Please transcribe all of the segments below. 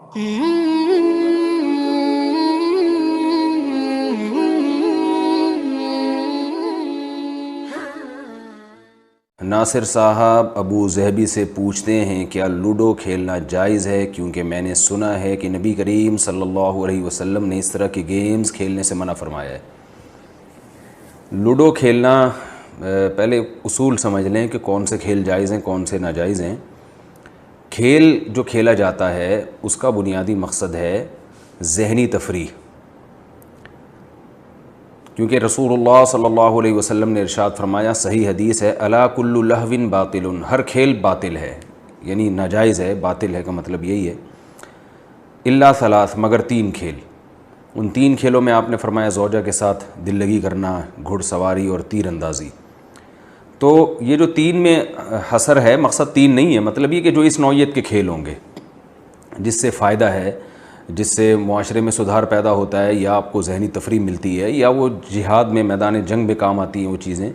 ناصر صاحب Abu Dhabi سے پوچھتے ہیں کیا لوڈو کھیلنا جائز ہے، کیونکہ میں نے سنا ہے کہ نبی کریم صلی اللہ علیہ وسلم نے اس طرح کے گیمز کھیلنے سے منع فرمایا ہے۔ لوڈو کھیلنا، پہلے اصول سمجھ لیں کہ کون سے کھیل جائز ہیں کون سے ناجائز ہیں۔ کھیل جو کھیلا جاتا ہے اس کا بنیادی مقصد ہے ذہنی تفریح، کیونکہ رسول اللہ صلی اللہ علیہ وسلم نے ارشاد فرمایا، صحیح حدیث ہے، الا کل لہو باطل، ہر کھیل باطل ہے، یعنی ناجائز ہے، باطل ہے کا مطلب یہی ہے، الا ثلاث، مگر تین کھیل۔ ان تین کھیلوں میں آپ نے فرمایا زوجہ کے ساتھ دل لگی کرنا، گھڑ سواری اور تیر اندازی۔ تو یہ جو تین میں حصر ہے، مقصد تین نہیں ہے، مطلب یہ کہ جو اس نوعیت کے کھیل ہوں گے جس سے فائدہ ہے، جس سے معاشرے میں سدھار پیدا ہوتا ہے، یا آپ کو ذہنی تفریح ملتی ہے، یا وہ جہاد میں میدان جنگ میں کام آتی ہیں وہ چیزیں،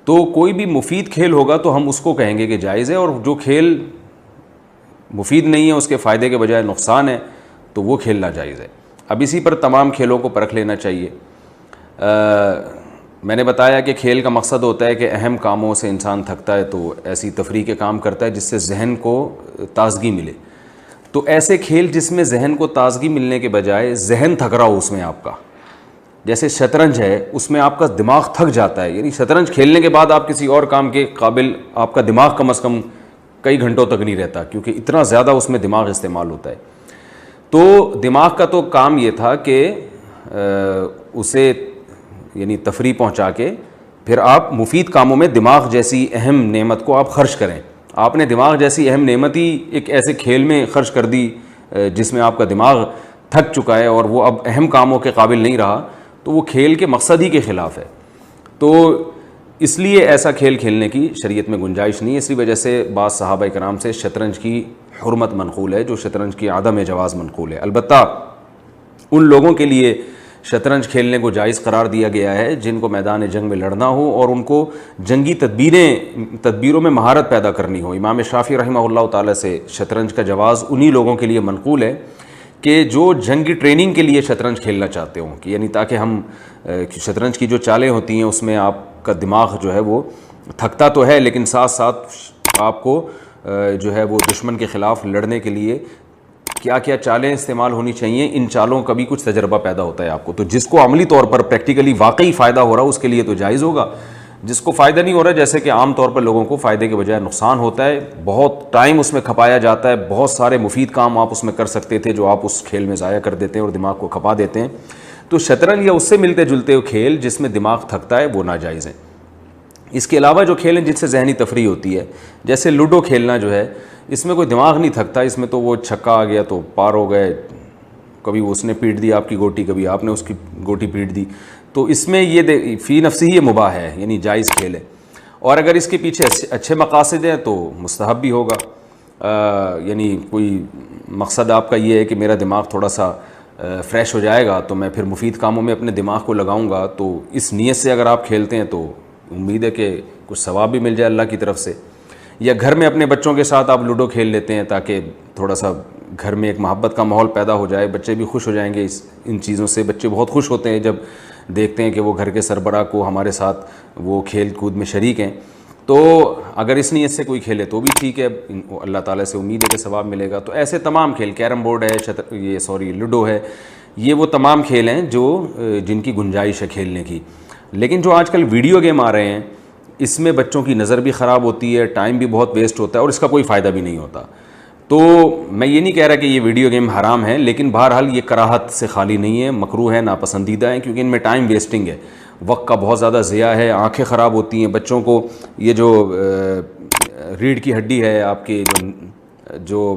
تو کوئی بھی مفید کھیل ہوگا تو ہم اس کو کہیں گے کہ جائز ہے، اور جو کھیل مفید نہیں ہے، اس کے فائدے کے بجائے نقصان ہے، تو وہ کھیل ناجائز ہے۔ اب اسی پر تمام کھیلوں کو پرکھ لینا چاہیے۔ میں نے بتایا کہ کھیل کا مقصد ہوتا ہے کہ اہم کاموں سے انسان تھکتا ہے تو ایسی تفریح کے کام کرتا ہے جس سے ذہن کو تازگی ملے۔ تو ایسے کھیل جس میں ذہن کو تازگی ملنے کے بجائے ذہن تھک رہا ہو اس میں آپ کا، جیسے شطرنج ہے، اس میں آپ کا دماغ تھک جاتا ہے، یعنی شطرنج کھیلنے کے بعد آپ کسی اور کام کے قابل آپ کا دماغ کم از کم کئی گھنٹوں تک نہیں رہتا، کیونکہ اتنا زیادہ اس میں دماغ استعمال ہوتا ہے۔ تو دماغ کا تو کام یہ تھا کہ اسے یعنی تفریح پہنچا کے پھر آپ مفید کاموں میں دماغ جیسی اہم نعمت کو آپ خرچ کریں۔ آپ نے دماغ جیسی اہم نعمت ہی ایک ایسے کھیل میں خرچ کر دی جس میں آپ کا دماغ تھک چکا ہے اور وہ اب اہم کاموں کے قابل نہیں رہا، تو وہ کھیل کے مقصد ہی کے خلاف ہے۔ تو اس لیے ایسا کھیل کھیلنے کی شریعت میں گنجائش نہیں ہے۔ اسی وجہ سے بعض صحابہ کرام سے شطرنج کی حرمت منقول ہے، جو شطرنج کی عدم جواز منقول ہے۔ البتہ ان لوگوں کے لیے شطرنج کھیلنے کو جائز قرار دیا گیا ہے جن کو میدان جنگ میں لڑنا ہو اور ان کو جنگی تدبیروں میں مہارت پیدا کرنی ہو۔ امام شافعی رحمہ اللہ تعالیٰ سے شطرنج کا جواز انہی لوگوں کے لیے منقول ہے کہ جو جنگی ٹریننگ کے لیے شطرنج کھیلنا چاہتے ہوں، کہ یعنی تاکہ ہم شطرنج کی جو چالیں ہوتی ہیں اس میں آپ کا دماغ جو ہے وہ تھکتا تو ہے، لیکن ساتھ ساتھ آپ کو جو ہے وہ دشمن کے خلاف لڑنے کے لیے کیا کیا چالیں استعمال ہونی چاہیے، ان چالوں کا بھی کچھ تجربہ پیدا ہوتا ہے آپ کو۔ تو جس کو عملی طور پر پریکٹیکلی واقعی فائدہ ہو رہا ہے اس کے لیے تو جائز ہوگا، جس کو فائدہ نہیں ہو رہا، جیسے کہ عام طور پر لوگوں کو فائدے کے بجائے نقصان ہوتا ہے، بہت ٹائم اس میں کھپایا جاتا ہے، بہت سارے مفید کام آپ اس میں کر سکتے تھے جو آپ اس کھیل میں ضائع کر دیتے ہیں اور دماغ کو کھپا دیتے ہیں۔ تو شطرنج یا اس سے ملتے جلتے کھیل جس میں دماغ تھکتا ہے وہ ناجائز ہیں۔ اس کے علاوہ جو کھیل ہیں جن سے ذہنی تفریح ہوتی ہے، جیسے لوڈو کھیلنا جو ہے، اس میں کوئی دماغ نہیں تھکتا، اس میں تو وہ چھکا آ گیا تو پار ہو گئے، کبھی اس نے پیٹ دی آپ کی گوٹی، کبھی آپ نے اس کی گوٹی پیٹ دی، تو اس میں یہ فی نفسی ہی یہ مباح ہے، یعنی جائز کھیل ہے۔ اور اگر اس کے پیچھے اچھے مقاصد ہیں تو مستحب بھی ہوگا، یعنی کوئی مقصد آپ کا یہ ہے کہ میرا دماغ تھوڑا سا فریش ہو جائے گا تو میں پھر مفید کاموں میں اپنے دماغ کو لگاؤں گا، تو اس نیت سے اگر آپ کھیلتے ہیں تو امید ہے کہ کچھ ثواب بھی مل جائے اللہ کی طرف سے۔ یا گھر میں اپنے بچوں کے ساتھ آپ لوڈو کھیل لیتے ہیں تاکہ تھوڑا سا گھر میں ایک محبت کا ماحول پیدا ہو جائے، بچے بھی خوش ہو جائیں گے ان چیزوں سے۔ بچے بہت خوش ہوتے ہیں جب دیکھتے ہیں کہ وہ گھر کے سربراہ کو ہمارے ساتھ وہ کھیل کود میں شریک ہیں۔ تو اگر اس نیت سے کوئی کھیلے تو بھی ٹھیک ہے، اللہ تعالیٰ سے امید ہے کہ ثواب ملے گا۔ تو ایسے تمام کھیل، کیرم بورڈ ہے، لوڈو ہے، یہ وہ تمام کھیل ہیں جن کی گنجائش ہے کھیلنے کی۔ لیکن جو آج کل ویڈیو گیم آ رہے ہیں، اس میں بچوں کی نظر بھی خراب ہوتی ہے، ٹائم بھی بہت ویسٹ ہوتا ہے اور اس کا کوئی فائدہ بھی نہیں ہوتا۔ تو میں یہ نہیں کہہ رہا کہ یہ ویڈیو گیم حرام ہے، لیکن بہرحال یہ کراہت سے خالی نہیں ہے، مکروہ ہے، ناپسندیدہ ہے، کیونکہ ان میں ٹائم ویسٹنگ ہے، وقت کا بہت زیادہ ضیاع ہے، آنکھیں خراب ہوتی ہیں بچوں کو۔ یہ جو ریڑھ کی ہڈی ہے آپ کے، جو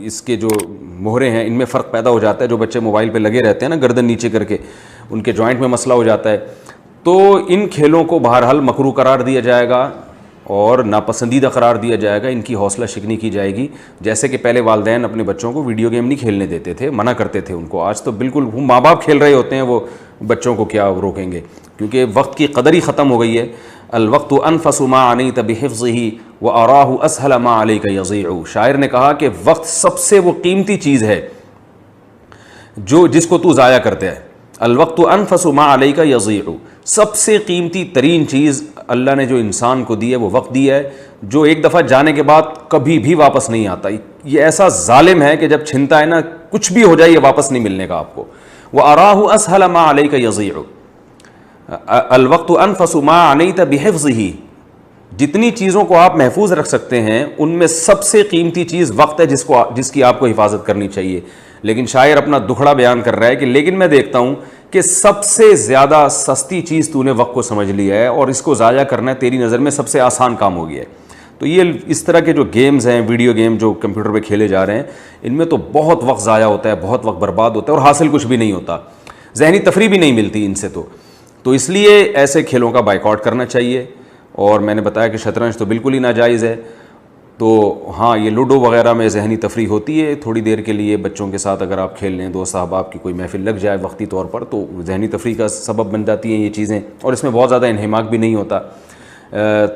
اس کے جو مہرے ہیں، ان میں فرق پیدا ہو جاتا ہے۔ جو بچے موبائل پہ لگے رہتے ہیں نا گردن نیچے کر کے، ان کے جوائنٹ میں مسئلہ ہو جاتا ہے۔ تو ان کھیلوں کو بہرحال مکروہ قرار دیا جائے گا اور ناپسندیدہ قرار دیا جائے گا، ان کی حوصلہ شکنی کی جائے گی۔ جیسے کہ پہلے والدین اپنے بچوں کو ویڈیو گیم نہیں کھیلنے دیتے تھے، منع کرتے تھے ان کو، آج تو بالکل ماں باپ کھیل رہے ہوتے ہیں، وہ بچوں کو کیا روکیں گے، کیونکہ وقت کی قدر ہی ختم ہو گئی ہے۔ الوقت انفس ما عنیت بحفظہ واراہ اسہل ما علیک یضیع۔ شاعر نے کہا کہ وقت سب سے وہ قیمتی چیز ہے جس کو تو ضائع کرتا ہے. الوقت انفس ما علیک یضیع، سب سے قیمتی ترین چیز اللہ نے جو انسان کو دی ہے وہ وقت دیا ہے، جو ایک دفعہ جانے کے بعد کبھی بھی واپس نہیں آتا. یہ ایسا ظالم ہے کہ جب چھنتا ہے نا، کچھ بھی ہو جائے یہ واپس نہیں ملنے کا آپ کو. وَأَرَاهُ أَسْهَلَ مَا عَلَيْكَ يَضِيعُ. الوقت انفس ما عنیت بحفظہ، جتنی چیزوں کو آپ محفوظ رکھ سکتے ہیں ان میں سب سے قیمتی چیز وقت ہے جس کی آپ کو حفاظت کرنی چاہیے. لیکن شاعر اپنا دکھڑا بیان کر رہا ہے کہ لیکن میں دیکھتا ہوں کہ سب سے زیادہ سستی چیز تو نے وقت کو سمجھ لیا ہے اور اس کو ضائع کرنا تیری نظر میں سب سے آسان کام ہو گیا ہے. تو یہ اس طرح کے جو گیمز ہیں، ویڈیو گیم جو کمپیوٹر پہ کھیلے جا رہے ہیں، ان میں تو بہت وقت ضائع ہوتا ہے، بہت وقت برباد ہوتا ہے اور حاصل کچھ بھی نہیں ہوتا، ذہنی تفریح بھی نہیں ملتی ان سے. تو اس لیے ایسے کھیلوں کا بائیکاٹ کرنا چاہیے. اور میں نے بتایا کہ شطرنج تو بالکل ہی ناجائز ہے. تو ہاں، یہ لوڈو وغیرہ میں ذہنی تفریح ہوتی ہے تھوڑی دیر کے لیے بچوں کے ساتھ، اگر آپ کھیل لیں، دوست احباب کی کوئی محفل لگ جائے وقتی طور پر، تو ذہنی تفریح کا سبب بن جاتی ہیں یہ چیزیں، اور اس میں بہت زیادہ انہماک بھی نہیں ہوتا.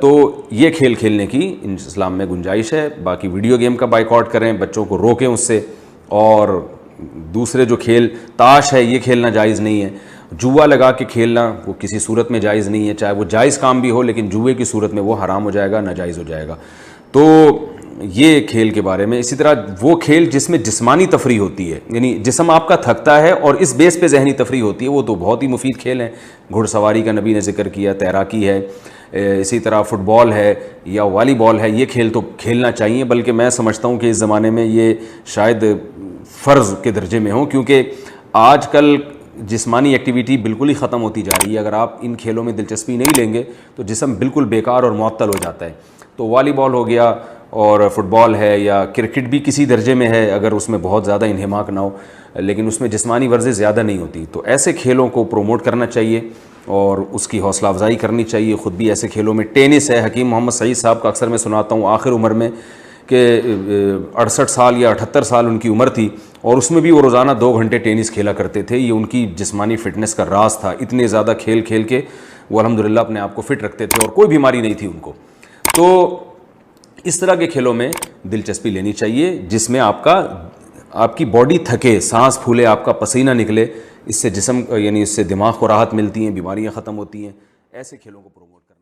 تو یہ کھیل کھیلنے کی اسلام میں گنجائش ہے. باقی ویڈیو گیم کا بائیکاٹ کریں، بچوں کو روکیں اس سے. اور دوسرے جو کھیل، تاش ہے، یہ کھیلنا جائز نہیں ہے. جوا لگا کے کھیلنا وہ کسی صورت میں جائز نہیں ہے، چاہے وہ جائز کام بھی ہو، لیکن جوئے کی صورت میں وہ حرام ہو جائے گا، ناجائز ہو جائے گا. تو یہ کھیل کے بارے میں. اسی طرح وہ کھیل جس میں جسمانی تفریح ہوتی ہے، یعنی جسم آپ کا تھکتا ہے اور اس بیس پہ ذہنی تفریح ہوتی ہے، وہ تو بہت ہی مفید کھیل ہیں. گھڑ سواری کا نبی نے ذکر کیا، تیراکی ہے، اسی طرح فٹ بال ہے یا والی بال ہے. یہ کھیل تو کھیلنا چاہیے، بلکہ میں سمجھتا ہوں کہ اس زمانے میں یہ شاید فرض کے درجے میں ہوں، کیونکہ آج کل جسمانی ایکٹیویٹی بالکل ہی ختم ہوتی جا رہی ہے. اگر آپ ان کھیلوں میں دلچسپی نہیں لیں گے تو جسم بالکل بیکار اور معطل ہو جاتا ہے. تو والی بال ہو گیا اور فٹ بال ہے، یا کرکٹ بھی کسی درجے میں ہے اگر اس میں بہت زیادہ انہماک نہ ہو، لیکن اس میں جسمانی ورزش زیادہ نہیں ہوتی. تو ایسے کھیلوں کو پروموٹ کرنا چاہیے اور اس کی حوصلہ افزائی کرنی چاہیے. خود بھی ایسے کھیلوں میں ٹینس ہے. حکیم محمد سعید صاحب کا اکثر میں سناتا ہوں، آخر عمر میں کہ 68 سال یا 78 سال ان کی عمر تھی، اور اس میں بھی وہ روزانہ 2 گھنٹے ٹینس کھیلا کرتے تھے. یہ ان کی جسمانی فٹنس کا راز تھا. اتنے زیادہ کھیل کھیل کے وہ الحمدللہ اپنے آپ کو فٹ رکھتے تھے اور کوئی بیماری نہیں تھی ان کو. تو اس طرح کے کھیلوں میں دلچسپی لینی چاہیے جس میں آپ کی باڈی تھکے، سانس پھولے، آپ کا پسینہ نکلے. اس سے جسم، یعنی اس سے دماغ کو راحت ملتی ہیں، بیماریاں ختم ہوتی ہیں. ایسے کھیلوں کو پروموٹ کریں.